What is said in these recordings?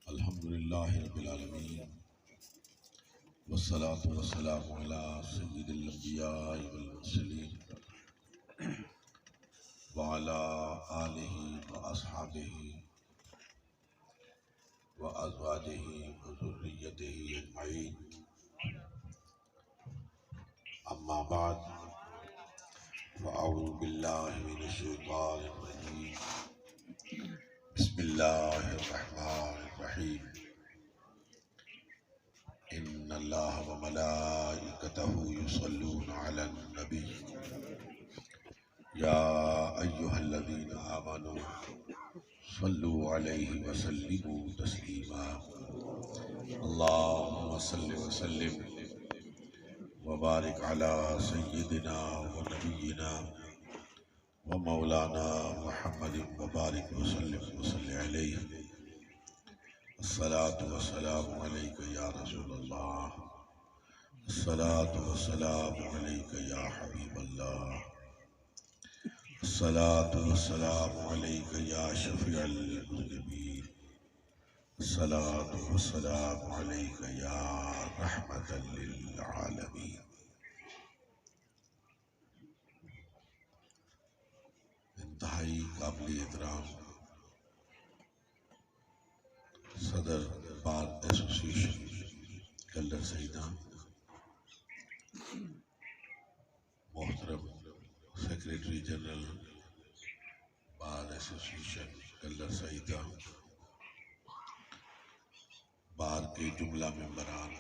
الحمدللہ رب العالمین والصلاة والسلام علی سید الانبیاء والمرسلین وعلی آلہ واصحابہ وازواجہ وذریتہ اجمعین اما بعد فاعوذ باللہ من الشیطان الرجیم بسم اللہ الرحمن الرحیم ان اللہ وملائکتہ یصلون علی النبی یا ایہا الذین آمنوا صلوا علیہ وسلموا تسلیما اللہم صل وسلم وبارک علی سیدنا ونبینا ومولانا محمد وبارک وسلم وصلی علیہ الصلاة والسلام علیک یا رسول اللہ الصلاة والسلام علیک یا حبیب اللہ الصلاة والسلام علیک یا شفیع المذنبین الصلاة والسلام علیک یا رحمة للعالمین انتہائی قابل احترام صدر بار ایسوسیشن کلر سیدہ، محترم secretary general bar association Kallar Syedan, bar کے جملہ ممبران،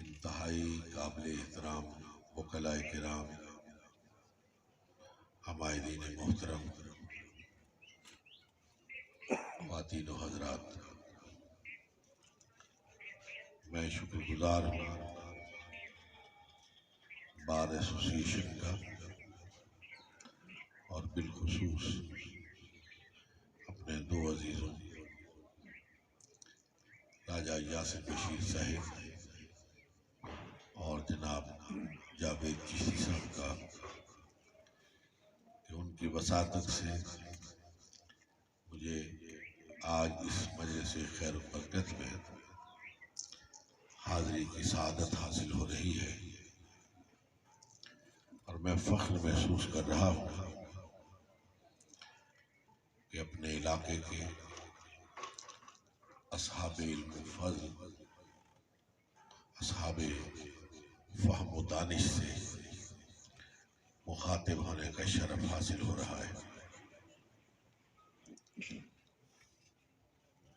انتہائی قابل احترام وکلاء کرام، عمائدین محترم، خواتین و حضرات، میں شکر گزار ہوں بار ایسوسیشن کا اور بالخصوص اپنے دو عزیزوں راجہ یاسر بشیر صاحب اور جناب جاوید چشتی صاحب کا کہ ان کی وساطت سے مجھے آج اس مجلس خیر و برکت میں حاضری کی سعادت حاصل ہو رہی ہے، اور میں فخر محسوس کر رہا ہوں کہ اپنے علاقے کے اصحاب علم و فضل، اصحاب فہم و دانش سے مخاطب ہونے کا شرف حاصل ہو رہا ہے۔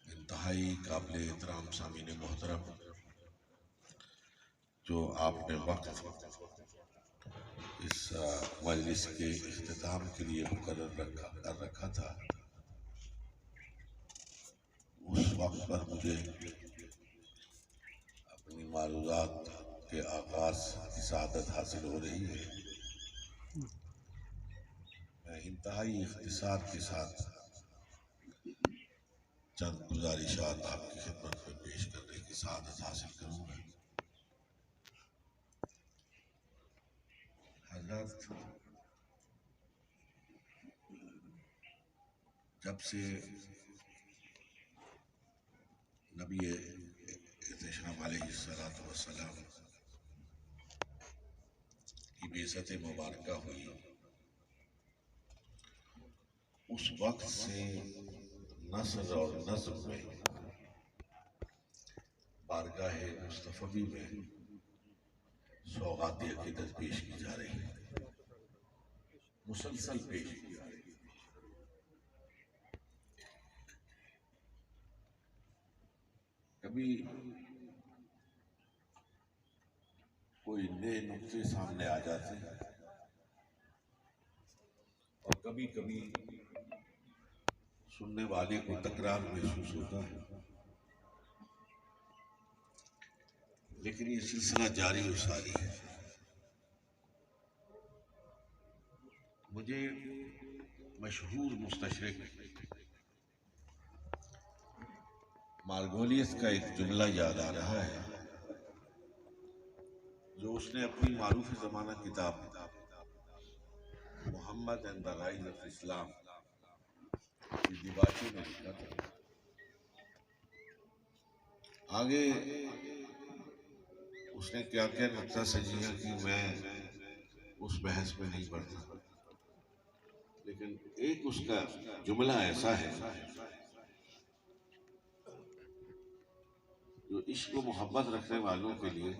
انتہائی قابل احترام سامعین محترم، جو آپ نے وقت اس مجلس کے اختتام کے لیے مقرر کر رکھا تھا، اس وقت پر مجھے اپنی معروضات کے آغاز کی سعادت حاصل ہو رہی ہے۔ میں انتہائی اختصار کے ساتھ چند گزارشات آپ کی خدمت میں پیش کرنے کی سعادت حاصل کروں گا۔ حضرت، جب سے نبی احتشام علیہ السلام کی بعثت مبارکہ ہوئی، اس وقت سے نثر اور نظم میں بارگاہ مصطفی میں سوغات عقیدت پیش کی جا رہی ہے، مسلسل پیش کی جا رہی ہے۔ کبھی کوئی نئے نقطے سامنے آ جاتے ہیں اور کبھی کبھی سننے والے کو تکرار محسوس ہوتا ہے، لیکن یہ سلسلہ جاری و ساری ہے۔ مجھے مشہور مستشرق مارگولیس کا ایک جملہ یاد آ رہا ہے، جو اس نے اپنی معروف زمانہ کتاب محمد اینڈ دا رائز آف اسلام، یہ دیباچی میں لکھا تھا۔ آگے اس نے کیا کیا نقطہ سنجیدہ کی میں اس بحث میں نہیں پڑھتا، لیکن ایک اس کا جملہ ایسا ہے جو عشق و محبت رکھنے والوں کے لیے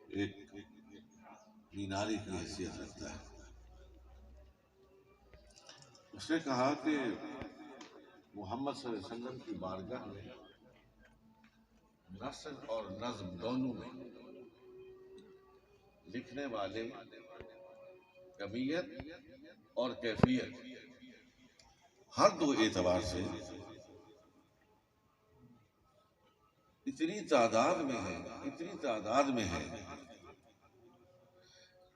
ایک میناری کی حیثیت رکھتا ہے۔ اس نے کہا کہ محمد صلی اللہ علیہ وسلم کی بارگاہ میں نثر اور نظم دونوں میں لکھنے والے کمیت اور کیفیت ہر دو اعتبار سے اتنی تعداد میں ہے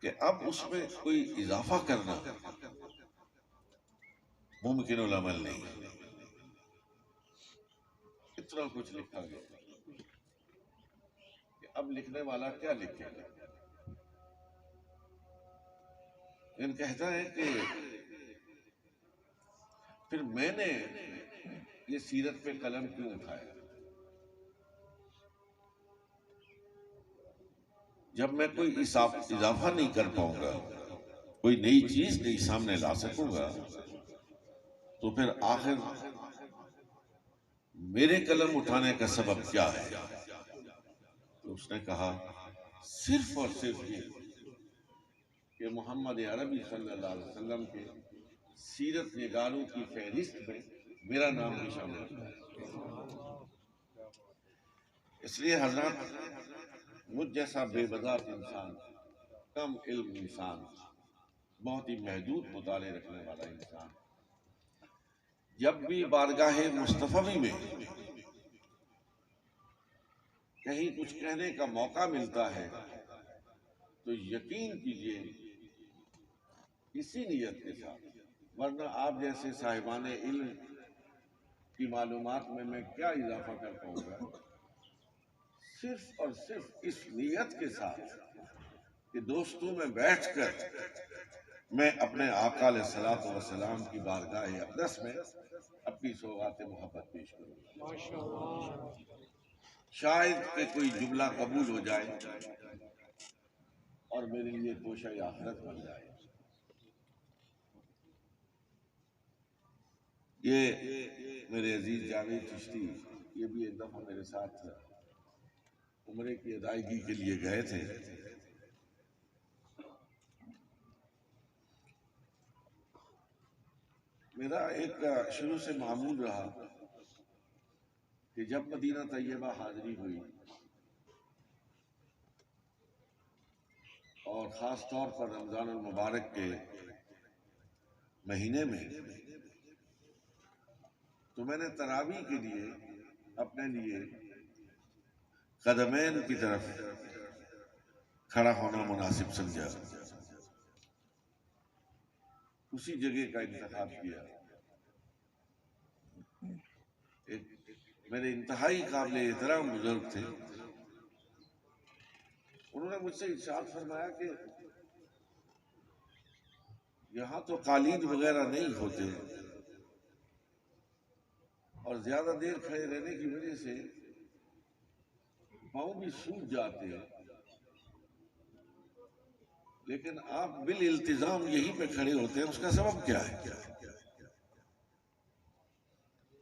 کہ اب اس میں کوئی اضافہ کرنا ممکن العمل نہیں۔ اتنا کچھ لکھا گیا کہ اب لکھنے والا کیا لکھے گا۔ لیکن کہتا ہے کہ پھر میں نے یہ سیرت پہ قلم کیوں اٹھایا؟ جب میں کوئی اضافہ نہیں کر پاؤں گا، کوئی نئی چیز نہیں سامنے لا سکوں گا، تو پھر آخر میرے قلم اٹھانے کا سبب کیا ہے؟ تو اس نے کہا صرف اور صرف یہ کہ محمد عربی صلی اللہ علیہ وسلم کے سیرت نگاروں کی فہرست میں میرا نام بھی شامل ہے۔ اس لیے حضرات، مجھ جیسا بے بذات انسان، کم علم انسان، بہت ہی محدود مطالعے رکھنے والا انسان، جب بھی بارگاہ مصطفی میں کہیں کچھ کہنے کا موقع ملتا ہے تو یقین کیجئے اسی نیت کے ساتھ، ورنہ آپ جیسے صاحبان علم کی معلومات میں کیا اضافہ کر پاؤں گا؟ صرف اور صرف اس نیت کے ساتھ کہ دوستوں میں بیٹھ کر میں اپنے آقا علیہ الصلوۃ والسلام کی بارگاہ اقدس میں اپنی سوغات محبت پیش کروں، شاید کہ کوئی جملہ قبول ہو جائے اور میرے لیے توشہ آخرت بن جائے۔ یہ میرے عزیز جاوید چشتی، یہ بھی ایک دفعہ میرے ساتھ عمرے کی ادائیگی کے لیے گئے تھے۔ میرا ایک شروع سے معمول رہا کہ جب مدینہ طیبہ حاضری ہوئی اور خاص طور پر رمضان المبارک کے مہینے میں، تو میں نے تراویح کے لیے اپنے لیے قدمین کی طرف کھڑا ہونا مناسب سمجھا، اسی جگہ کا انتخاب کیا۔ ایک میرے انتہائی قابل احترام بزرگ تھے، انہوں نے مجھ سے ارشاد فرمایا کہ یہاں تو قالین وغیرہ نہیں ہوتے اور زیادہ دیر کھڑے رہنے کی وجہ سے پاؤں بھی سوج جاتے ہیں، لیکن آپ بالالتزام یہیں پہ کھڑے ہوتے ہیں، اس کا سبب کیا ہے؟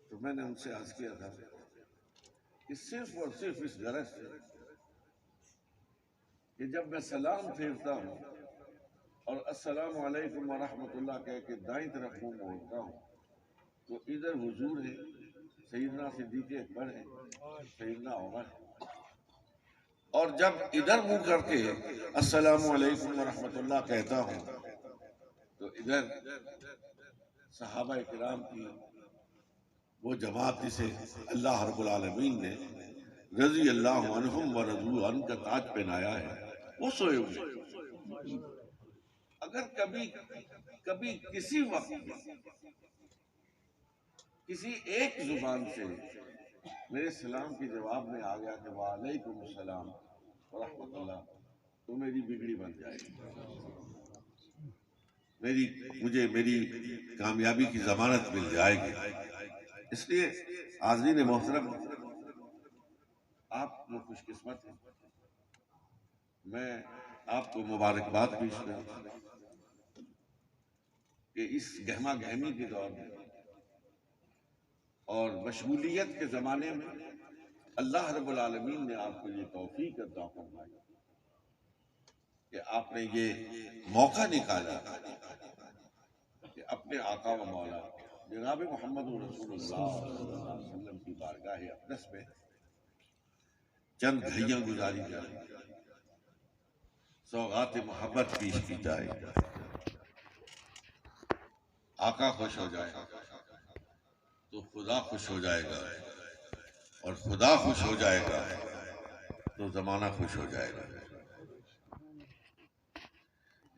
تو میں نے ان سے عرض کیا تھا کہ صرف اور صرف اس غرض سے کہ جب میں سلام پھیرتا ہوں اور السلام علیکم ورحمۃ اللہ کہہ کے دائیں طرف منہ موڑتا ہوں تو ادھر حضور ہے، سیدنا صدیق اکبر ہے، سیدنا عمر ہے، اور جب ادھر منہ کر کے السلام علیکم ورحمۃ اللہ کہتا ہوں تو ادھر صحابہ کرام کی وہ جماعت جسے اللہ رب العالمین نے رضی اللہ عنہم ورضوا عنہ کا تاج پہنایا ہے، وہ سوئے ہوئے۔ اگر کبھی کسی وقت کسی ایک زبان سے میرے سلام کے جواب میں آ گیا کہ وعلیکم السلام ورحمۃ اللہ، تو میری بگڑی بن جائے گی۔ مجھے میری کامیابی کی ضمانت مل جائے گی. اس لیے حاضرین محترم، آپ لوگ خوش قسمت ہیں. میں آپ کو مبارکباد پیش کروں کہ اس گہما گہمی کے دور میں اور مشغولیت کے زمانے میں اللہ رب العالمین نے آپ کو یہ توفیق عطا فرمائی کہ آپ نے یہ موقع نکالا کہ اپنے آقا و مولا جناب محمد رسول اللہ صلی اللہ علیہ وسلم کی بارگاہ اقدس میں چند گھڑیاں گزاری جائیں، سوغات محبت پیش کی جائے. آقا خوش ہو جائے تو خدا خوش ہو جائے گا، اور خدا خوش ہو جائے گا تو زمانہ خوش ہو جائے گا.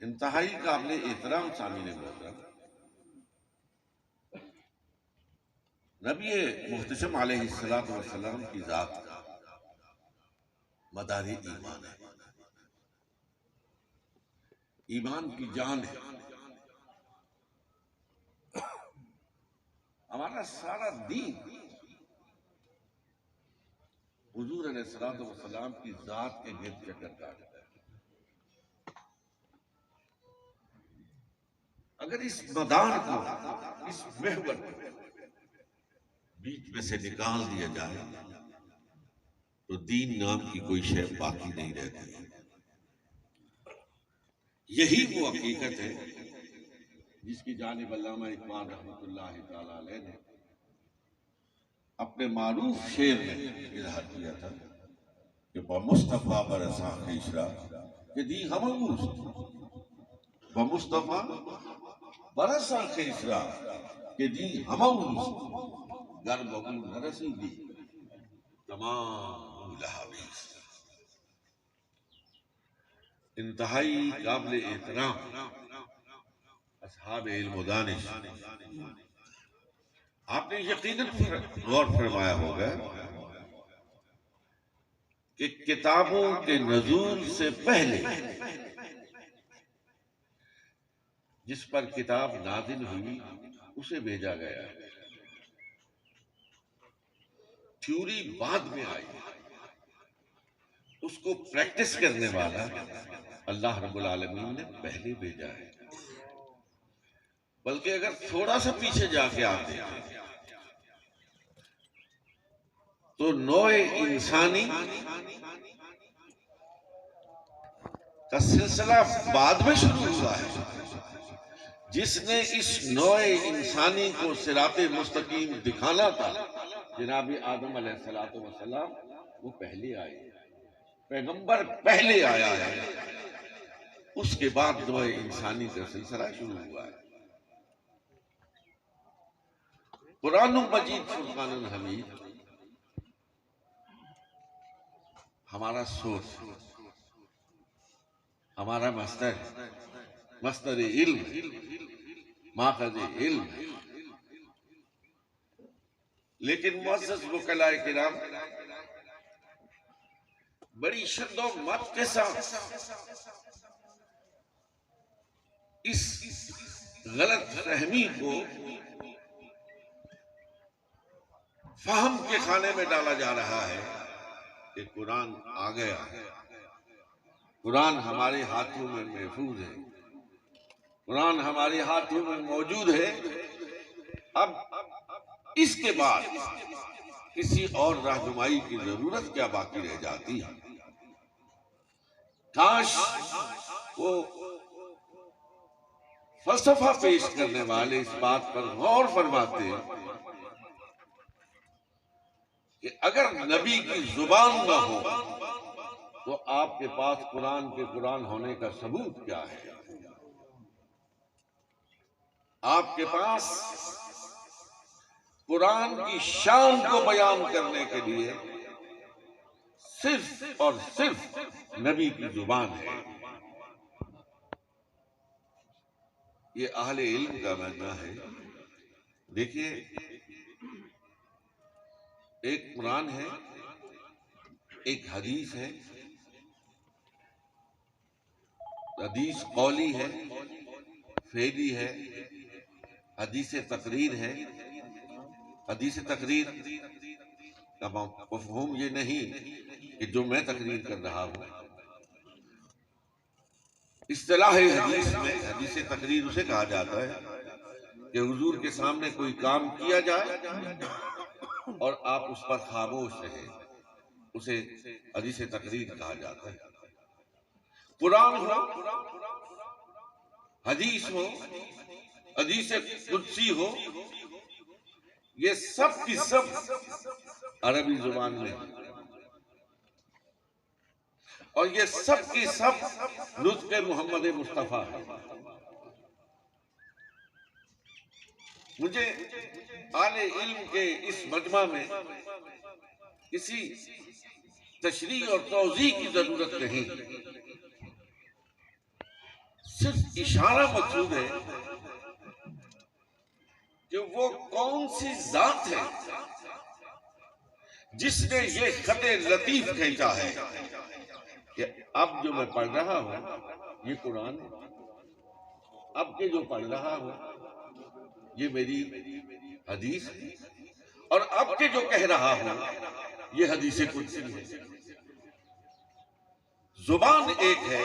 انتہائی قابل احترام سامعین محترم، نبی محتشم علیہ السلام کی ذات مدار ایمان ہے، ایمان کی جان ہے. ہمارا سارا دین حضور علیہ السلام کی ذات کے گرد چکر کاٹتا ہے. اگر اس مدار کو، اس محور کو بیچ میں سے نکال دیا جائے تو دین نام کی کوئی شے باقی نہیں رہتی. یہی وہ حقیقت ہے جس کی جانب علامہ اقبال رحمۃ اللہ تعالی علیہ نے اپنے معروف شعر میں اظہار کیا تھا کہ بمصطفیٰ برساں خیشرا کہ دی ہموست، بمصطفیٰ برساں خیشرا کہ دی ہموست، گر بگو نرسی دی تمام لہاویز. انتہائی قابل احترام اصحاب علم و دانش، آپ نے یقیناً غور فرمایا ہوگا کہ کتابوں کے نزول سے پہلے جس پر کتاب نازل ہوئی اسے بھیجا گیا، تھیوری بعد میں آئی، اس کو پریکٹس کرنے والا اللہ رب العالمین نے پہلے بھیجا ہے. بلکہ اگر تھوڑا سا پیچھے جا کے آتے ہیں تو نوع انسانی کا سلسلہ بعد میں شروع ہوا ہے. جس نے اس نوع انسانی کو صراط مستقیم دکھانا تھا جناب آدم علیہ السلام، وہ پہلے آئے، پیغمبر پہلے آیا ہے، اس کے بعد نوع انسانی کا سلسلہ شروع ہوا ہے. قرآن مجید فرقان الحمید ہمارا سورس، ہمارا مصدر علم، ماخذ علم. لیکن معزز وکلاء کرام، بڑی شد و مت کے ساتھ اس غلط فہمی کو فہم کے خانے میں ڈالا جا رہا ہے کہ قرآن آ گیا، قرآن ہمارے ہاتھوں میں محفوظ ہے، قرآن ہمارے ہاتھوں میں موجود ہے. اب اس کے بعد کسی اور رہنمائی کی ضرورت کیا باقی رہ جاتی ہے؟ کاش وہ فلسفہ پیش کرنے والے اس بات پر غور فرماتے کہ اگر نبی کی زبان نہ ہو تو آپ کے پاس قرآن کے قرآن ہونے کا ثبوت کیا ہے؟ آپ کے پاس قرآن کی شان کو بیان کرنے کے لیے صرف اور صرف نبی کی زبان ہے. یہ اہل علم کا ماننا ہے. دیکھیے، ایک قرآن ہے، ایک حدیث ہے. حدیث قولی ہے، فعلی ہے، حدیث تقریر ہے۔ حدیث تقریر کا مفہوم یہ نہیں کہ جو میں تقریر کر رہا ہوں، اصطلاح حدیث میں حدیث تقریر اسے کہا جاتا ہے کہ حضور کے سامنے کوئی کام کیا جائے اور آپ اس پر خاموش رہیں، اسے حدیث تقریر کہا جاتا ہے۔ قرآن ہو، حدیث ہو، حدیث قدسی ہو، یہ سب کی سب عربی زبان میں، اور یہ سب کی سب نطق محمد مصطفیٰ ہے۔ مجھے اہل علم کے اس مجمع میں کسی تشریح اور توضیح کی ضرورت نہیں، صرف اشارہ مقصود ہے کہ وہ کون سی ذات ہے جس نے یہ خط لطیف کھینچا ہے کہ اب جو میں پڑھ رہا ہوں یہ قرآن ہے، اب کے جو پڑھ رہا ہوں یہ میری حدیث ہے، اور اب کے جو کہہ رہا ہوں یہ حدیث قدسی ہے۔ زبان ایک ہے،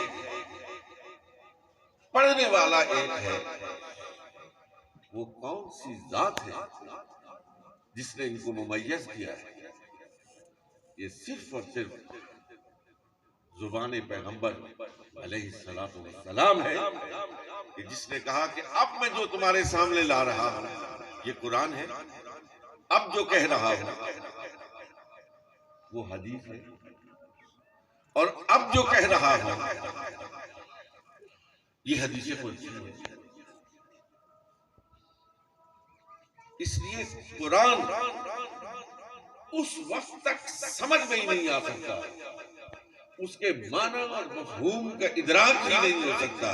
پڑھنے والا ایک ہے، وہ کون سی ذات ہے جس نے ان کو ممیز کیا ہے؟ یہ صرف اور صرف زبان پیغمبر علیہ السلام ہے کہ جس نے کہا کہ اب میں جو تمہارے سامنے لا رہا ہوں یہ قرآن ہے، اب جو کہہ رہا ہوں وہ حدیث ہے، اور اب جو کہہ رہا ہوں یہ حدیث قدسی ہے۔ اس لیے قرآن اس وقت تک سمجھ میں ہی نہیں آ سکتا، اس کے معنی اور مفہوم کا ادراک ہی نہیں ہو سکتا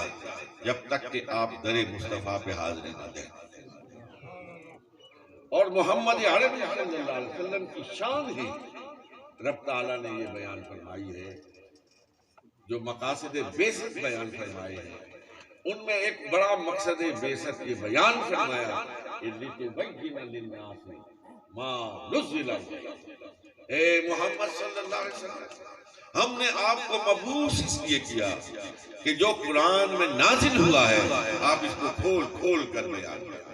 جب تک کہ آپ در مصطفیٰ پہ حاضری نہ دیں۔ اور محمد عربی صلی اللہ علیہ وسلم کی شان ہی رب تعالیٰ نے یہ بیان فرمائی ہے، جو مقاصد بعثت بیان فرمائے ہیں ان میں ایک بڑا مقصد بعثت یہ بیان فرمایا کہ لِتُبَيِّنَ لِلنَّاسِ مَا نُزِّلَ إِلَيْهِمْ۔ اے محمد صلی اللہ علیہ وسلم، ہم نے آپ کو مبعوث اس لیے کیا کہ جو قرآن میں نازل ہوا ہے آپ اس کو کھول کھول کر بیان کریں۔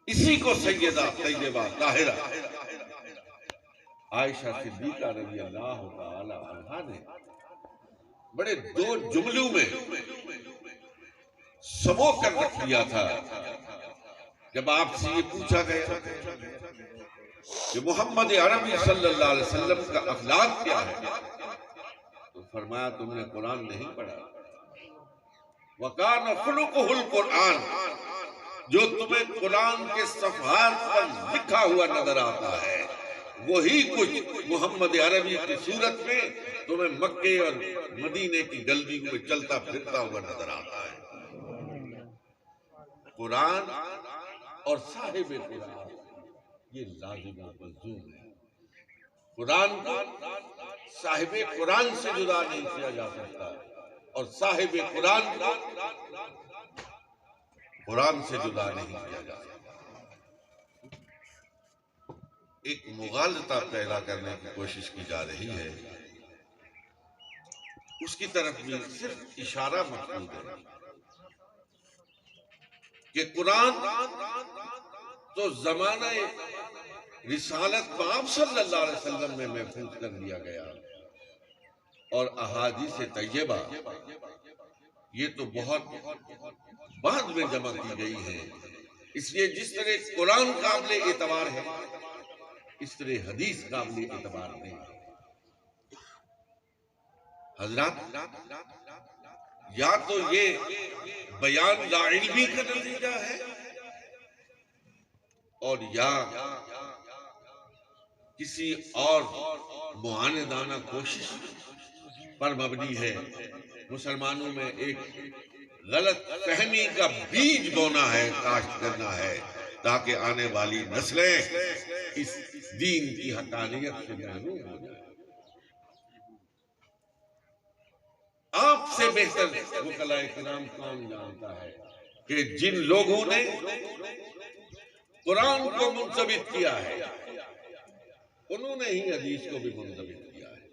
اسی کو سیدہ طیبہ طاہرہ عائشہ صدیقہ رضی اللہ تعالی عنہا نے بڑے دو جملوں میں سمو کر رکھ دیا تھا۔ جب آپ سے یہ پوچھا گیا کہ محمد عربی صلی اللہ علیہ وسلم کا اخلاق کیا ہے تو فرمایا تم نے قرآن نہیں پڑھا، وَكَانَ خُلُقُهُ الْقُرْآنِ، جو تمہیں قرآن کے صفحات پر لکھا ہوا نظر آتا ہے وہی کچھ محمد عربی کی صورت میں تمہیں مکے اور مدینے کی گلیوں میں چلتا پھرتا ہوا نظر آتا ہے۔ قرآن اور صاحب قرآن یہ لازم و ملزوم ہے۔ قرآن کو صاحب قرآن سے جدا نہیں کیا جا سکتا، اور صاحب قرآن کو قرآن سے جدا نہیں کیا جا سکتا۔ ایک مغالطہ پیدا کرنے کی کوشش کی جا رہی ہے، اس کی طرف بھی صرف اشارہ مقصود ہے کہ قرآن تو زمانہ رسالت آپ صلی اللہ علیہ وسلم میں محفوظ کر دیا گیا، اور احادیث طیبہ یہ تو بہت بعد میں جمع کی گئی ہے۔ اس لیے جس طرح قرآن قابل اعتبار ہے اس طرح حدیث قابل اعتبار نہیں۔ حضرات، یا تو یہ بیان لا علمی کا نتیجہ ہے اور یا کسی اور معاندانہ کوشش پر مبنی ہے، مسلمانوں میں ایک غلط فہمی کا بیج بونا ہے، کاشت کرنا ہے، تاکہ آنے والی نسلیں اس دین کی حقانیت سے محروم ہو جائیں۔ آپ سے بہتر وکلاء کرام کون جانتا ہے کہ جن لوگوں نے قرآن کو منضبط کیا ہے انہوں نے ہی حدیث کو بھی منضبط کیا ہے۔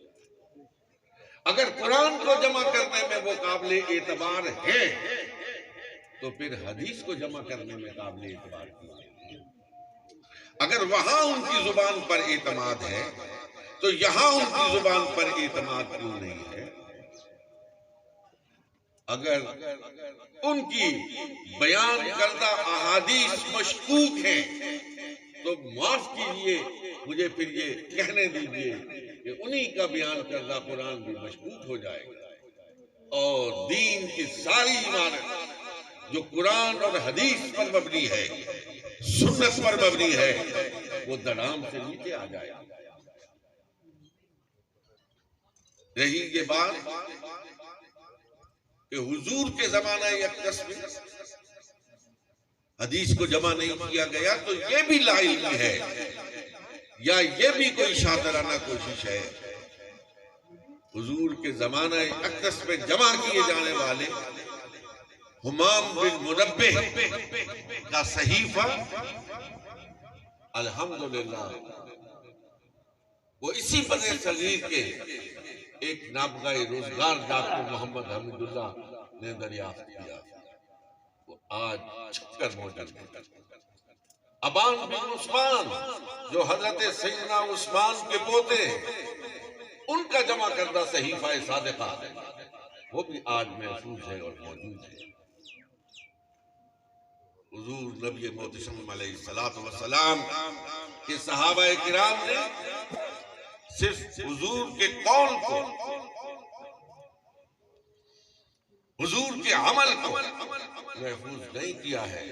اگر قرآن کو جمع کرنے میں وہ قابل اعتبار ہے تو پھر حدیث کو جمع کرنے میں قابل اعتبار کیوں نہیں؟ اگر وہاں ان کی زبان پر اعتماد ہے تو یہاں ان کی زبان پر اعتماد کیوں نہیں ہے؟ اگر ان کی بیان کردہ احادیث مشکوک ہیں تو معاف کیجئے، مجھے پھر یہ کہنے دیجئے کہ انہی کا بیان کردہ قرآن بھی مشکوک ہو جائے گا، اور دین کی ساری عمارت جو قرآن اور حدیث پر مبنی ہے، سنت پر مبنی ہے، وہ دڑام سے نیچے آ جائے گا۔ رہی یہ بات کہ حضور کے زمانہ اقدس میں حدیث کو جمع نہیں کیا گیا تو یہ بھی لا علمی ہے یا یہ بھی کوئی شاطرانہ کوشش ہے؟ حضور کے زمانہ اقدس میں جمع کیے جانے والے حمام بن منبہ کا صحیفہ الحمدللہ وہ اسی بنِ صغیر کے ایک نابغہ روزگار ڈاکٹر محمد حمید اللہ نے دریافت کیا، وہ آج چھپ کر موجود ہے۔ ابان بن عثمان جو حضرت سیدنا عثمان کے پوتے ہیں، ان کا جمع کردہ صحیفہ صادقہ وہ بھی آج محفوظ ہے اور موجود ہے۔ حضور نبی محتشم علیہ السلام کے صحابہ کرام نے صرف حضور کے قول کو، حضور کے عمل کو محفوظ نہیں کیا ہے۔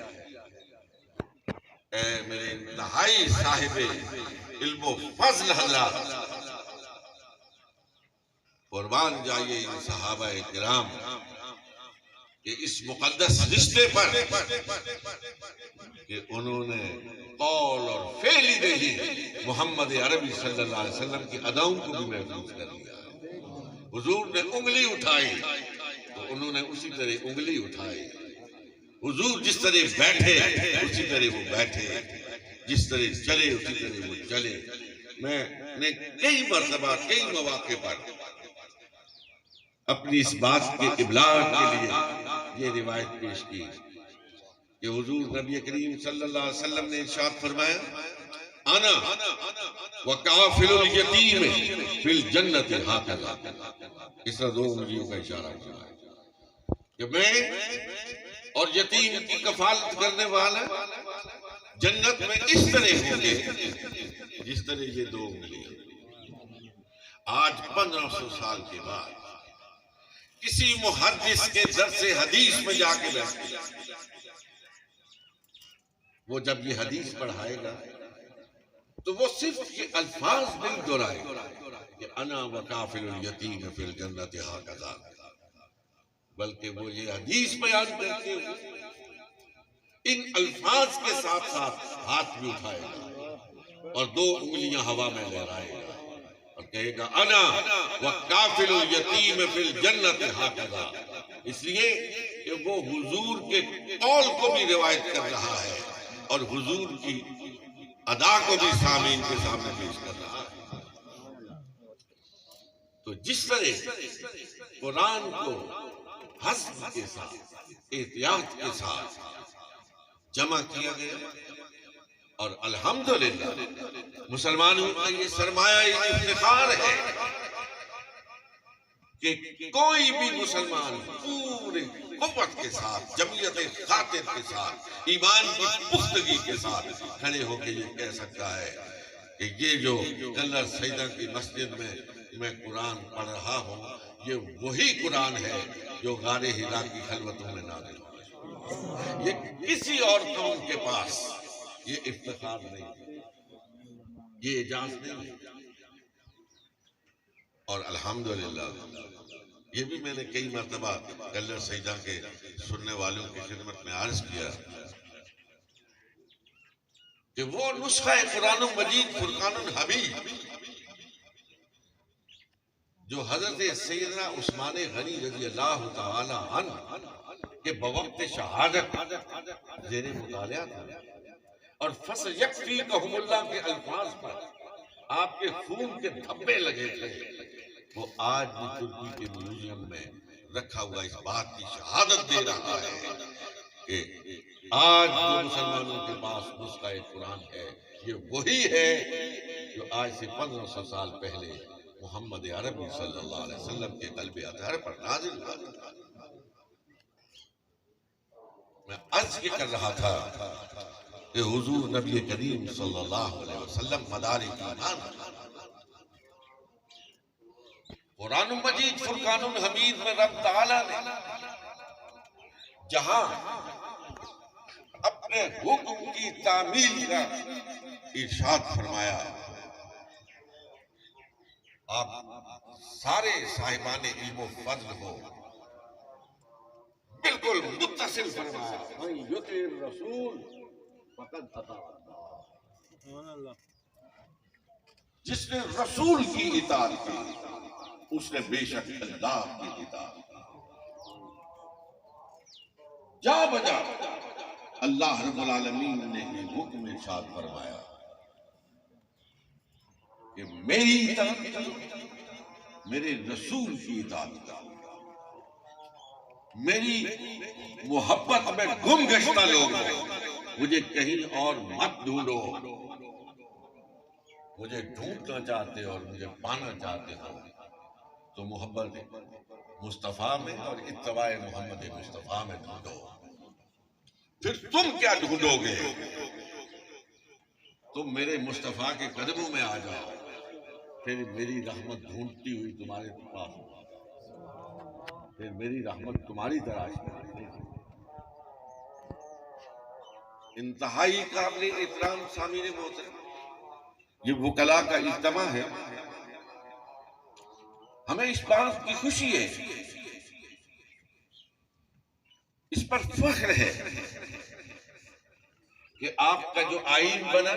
اے میرے انتہائی صاحب علم و فضل حضرات، قربان جائیے ان صحابہ کرام کہ اس مقدس رشتے پر کہ انہوں نے قول اور فعلی نہیں محمد عربی صلی اللہ علیہ وسلم کی اداؤں کو بھی محفوظ کر لیا۔ حضور نے انگلی اٹھائی تو انہوں نے اسی طرح انگلی اٹھائی، حضور جس طرح بیٹھے اسی طرح وہ بیٹھے، جس طرح چلے اسی طرح وہ چلے۔ میں نے کئی مرتبہ کئی مواقع پر اپنی اس بات کے ابلاغ کے لیے یہ روایت پیش کی کہ حضور نبی کریم صلی اللہ علیہ وسلم نے ارشاد فرمایا، انا وکافل الیتیم فی الجنت ہاکذا، اس طرح دو انگلیوں کا اشارہ کیا کہ میں اور یتیم کی کفالت کرنے والا جنت میں اس طرح ہوں گے جس طرح یہ دو انگلیاں۔ آج 1500 سال کے بعد کسی محدث کے درس حدیث میں جا کے بیٹھے، وہ جب یہ حدیث پڑھائے گا تو وہ صرف یہ الفاظ نہیں دہرائے کہ انا وکافل الیتیم فی الجنت ہاکذا، بلکہ وہ یہ حدیث بیان کرتے ہوئے ان الفاظ کے ساتھ ساتھ ہاتھ بھی اٹھائے گا اور دو انگلیاں ہوا میں لہرائے گا اور کہے گا انا وکافل الیتیم فی الجنت ہاکذا، اس لیے کہ وہ حضور کے قول کو بھی روایت کر رہا ہے اور حضور کی ادا کو بھی سامعین کے سامنے پیش کر رہا ہے۔ تو جس طرح قرآن کو حسب کے ساتھ احتیاط کے ساتھ جمع کیا گیا اور الحمدللہ مسلمانوں کا یہ سرمایہ افتخار ہے کہ کوئی بھی مسلمان پورے قوت کے ساتھ، جمعیت خاطر کے ساتھ، ایمان کی پختگی کے ساتھ کھڑے ہو کے یہ کہہ سکتا ہے کہ یہ جو کلر سیدہ کی مسجد میں میں قرآن پڑھ رہا ہوں یہ وہی قرآن ہے جو غار حرا کی خلوتوں میں نازل ہوا۔ یہ کسی اور قوم کے پاس یہ افتخار نہیں، یہ اعجاز نہیں ہے۔ اور الحمدللہ یہ بھی میں نے کئی مرتبہ کلر سیدہ کے سننے والوں کی خدمت میں عرض کیا کہ وہ نسخہ قرآن مجید فرقان الحمید جو حضرت سیدنا عثمان غنی رضی اللہ تعالی عنہ کے بوقت شہادت زیر مطالعہ تھا، اور فَسَيَكْفِيكَهُمُ اللَّهُ کے الفاظ پر آپ کے خون کے دھبے لگے تھے، وہ آج بھی ترکی کے میوزیم میں رکھا ہوا اس بات کی شہادت دے رہا ہے کہ آج جو مسلمانوں کے پاس نسخہ قرآن ہے یہ وہی ہے جو آج سے 1500 سال پہلے محمد عربی صلی اللہ علیہ وسلم کے قلب اطہر پر نازل ہوا تھا۔ میں عرض یہ کر رہا تھا کہ حضور نبی کریم صلی اللہ علیہ وسلم مدار ایمان، قرآن مجید فرقان حمید میں رب تعالیٰ نے جہاں اپنے حکم کی تعمیل کا ارشاد فرمایا، آپ سارے صاحبان علم و فضل ہو بالکل متصل فرمایا، من یطع الرسول فقد اطاع اللہ، جس نے رسول کی اطاعت کی اس نے بے شک اللہ کی اطاعت کی۔ جا بجا اللہ رب العالمین نے یہ حکم ارشاد فرمایا کہ میری اطاعت کرو، میرے رسول کی اطاعت کرو، میری محبت میں گم گشتہ لوگ مجھے کہیں اور مت ڈھونڈو، مجھے ڈھونڈنا چاہتے اور مجھے پانا چاہتے ہو تو محبت مصطفیٰ میں اور اتباع محمد مصطفیٰ میں ڈھونڈو۔ پھر تم کیا ڈھونڈو گے؟ تم میرے مصطفیٰ کے قدموں میں آ جاؤ، پھر میری رحمت ڈھونڈتی ہوئی تمہارے پاس، پھر میری رحمت تمہاری تلاش میں۔ انتہائی قابل احترام سامعین محترم، یہ وکلاء کا اجتماع ہے، ہمیں اس بات کی خوشی ہے، اس پر فخر ہے کہ آپ کا جو آئین بنا،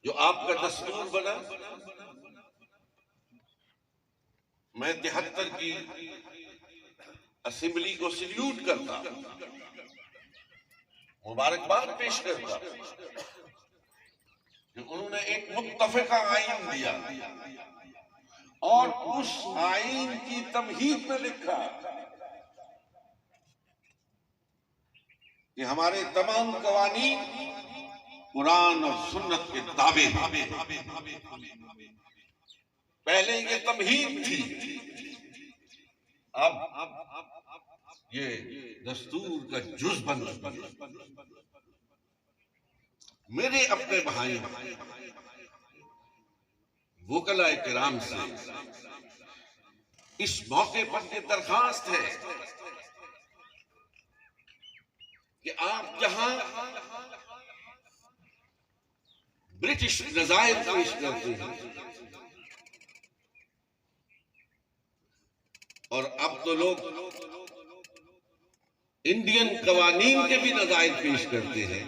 جو آپ کا دستور بنا، میں 73 کی اسمبلی کو سلیوٹ کرتا، مبارکباد پیش کرتا کہ انہوں نے ایک متفقہ آئین دیا اور اس آئین کی تمہید میں لکھا کہ ہمارے تمام قوانین قرآن اور سنت کے تابع ہیں۔ پہلے یہ تمہید تھی، اب یہ دستور کا جز بن چکا۔ میرے اپنے بھائی وکلاء کرام سے اس موقع پر یہ درخواست ہے کہ آپ جہاں برٹش نظائر پیش کرتے ہیں اور اب تو لوگ انڈین قوانین کے بھی نظائر پیش کرتے ہیں،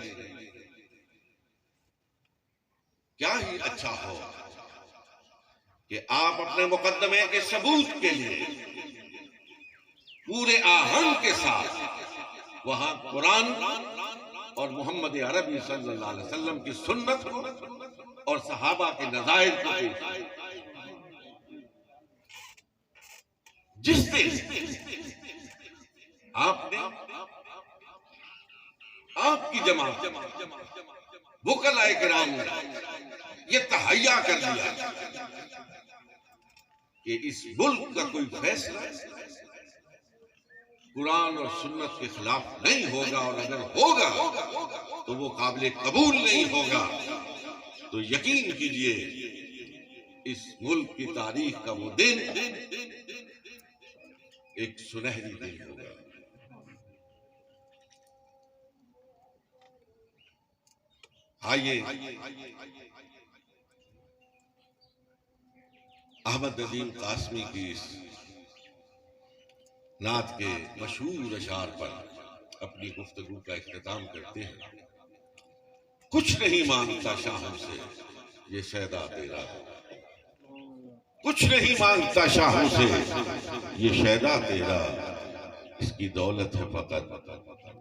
کیا ہی اچھا ہو کہ آپ اپنے مقدمے کے ثبوت کے لیے پورے آہنگ کے ساتھ وہاں قرآن اور محمد عربی صلی اللہ علیہ وسلم کی سنت کو اور صحابہ کے نظائر کو پیش کریں۔ جس دن آپ نے آپ کی جماعت وکلاء کرام نے یہ تہیا کر لیا کہ اس ملک کا کوئی فیصلہ قرآن اور سنت کے خلاف نہیں ہوگا، اور اگر ہوگا تو وہ قابل قبول نہیں ہوگا، تو یقین کیجئے اس ملک کی تاریخ کا وہ دن ایک سنہری دن ہوگا۔ آئیے احمد ندیم قاسمی کی اس نعت کے مشہور اشعار پر اپنی گفتگو کا اختتام کرتے ہیں۔ کچھ نہیں مانگتا شاہوں سے یہ شیدا تیرا، کچھ نہیں مانگتا شاہوں سے یہ شیدا تیرا، اس کی دولت ہے فقط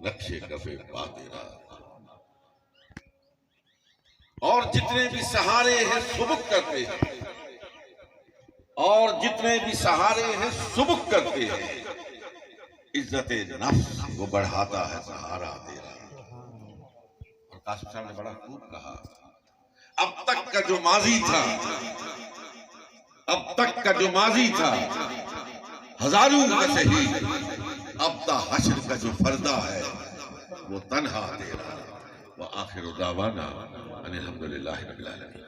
نقش کف پا تیرا۔ اور جتنے بھی سہارے ہیں سبک کرتے ہیں، اور جتنے بھی سہارے ہیں سبک کرتے ہیں، عزت نفس وہ بڑھاتا ہے سہارا تیرا۔ اور قاسم صاحب نے بڑا خوب کہا، اب تک کا جو ماضی تھا، اب تک کا جو ماضی تھا ہزاروں کا صحیح، اب تا حشر کا جو فردہ ہے وہ تنہا تیرا۔ وآخر دعوانا ان الحمدللہ رب العالمین۔